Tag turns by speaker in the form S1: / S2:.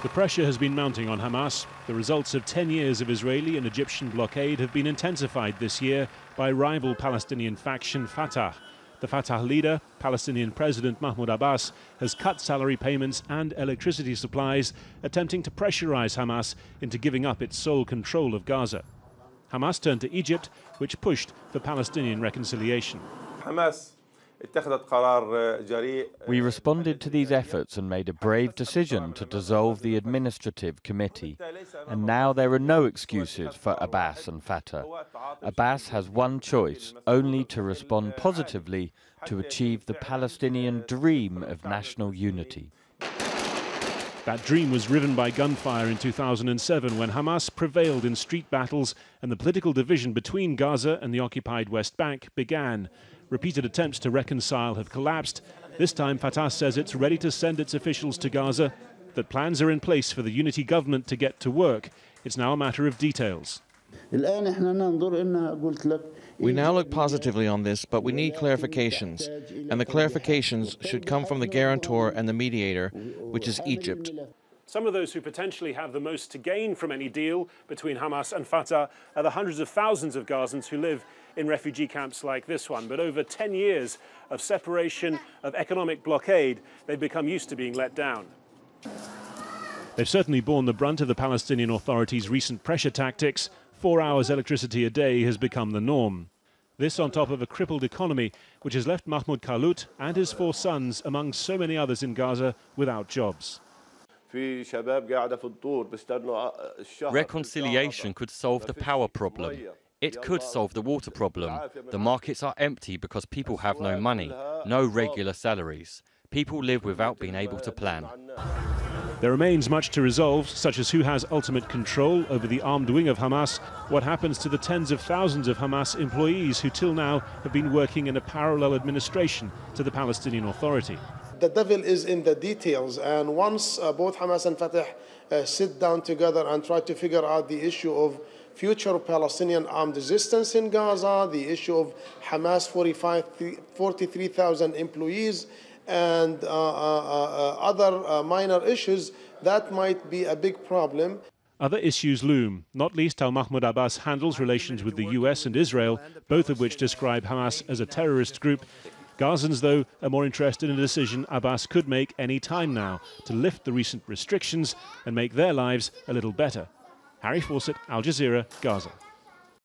S1: The pressure has been mounting on Hamas. The results of 10 years of Israeli and Egyptian blockade have been intensified this year by rival Palestinian faction Fatah. The Fatah leader, Palestinian President Mahmoud Abbas, has cut salary payments and electricity supplies, attempting to pressurize Hamas into giving up its sole control of Gaza. Hamas turned to Egypt, which pushed for Palestinian reconciliation.
S2: We responded to these efforts and made a brave decision to dissolve the administrative committee. And now there are no excuses for Abbas and Fatah. Abbas has one choice, only to respond positively to achieve the Palestinian dream of national unity.
S1: That dream was riven by gunfire in 2007 when Hamas prevailed in street battles and the political division between Gaza and the occupied West Bank began. Repeated attempts to reconcile have collapsed. This time Fatah says it's ready to send its officials to Gaza, that plans are in place for the unity government to get to work. It's now a matter of details.
S3: We now look positively on this, but we need clarifications. And the clarifications should come from the guarantor and the mediator, which is Egypt.
S1: Some of those who potentially have the most to gain from any deal between Hamas and Fatah are the hundreds of thousands of Gazans who live in refugee camps like this one. But over 10 years of separation, of economic blockade, they've become used to being let down. They've certainly borne the brunt of the Palestinian Authority's recent pressure tactics. 4 hours electricity a day has become the norm. This on top of a crippled economy, which has left Mahmoud Khallout and his 4 sons, among so many others in Gaza, without jobs.
S4: Reconciliation could solve the power problem. It could solve the water problem. The markets are empty because people have no money, no regular salaries. People live without being able to plan.
S1: There remains much to resolve, such as who has ultimate control over the armed wing of Hamas, what happens to the tens of thousands of Hamas employees who till now have been working in a parallel administration to the Palestinian Authority.
S5: The devil is in the details, and once both Hamas and Fatah sit down together and try to figure out the issue of future Palestinian armed resistance in Gaza, the issue of Hamas 43,000 employees, and other minor issues, that might be a big problem.
S1: Other issues loom, not least how Mahmoud Abbas handles relations with the US and Israel, both of which describe Hamas as a terrorist group. Gazans, though, are more interested in a decision Abbas could make any time now to lift the recent restrictions and make their lives a little better. Harry Fawcett, Al Jazeera, Gaza.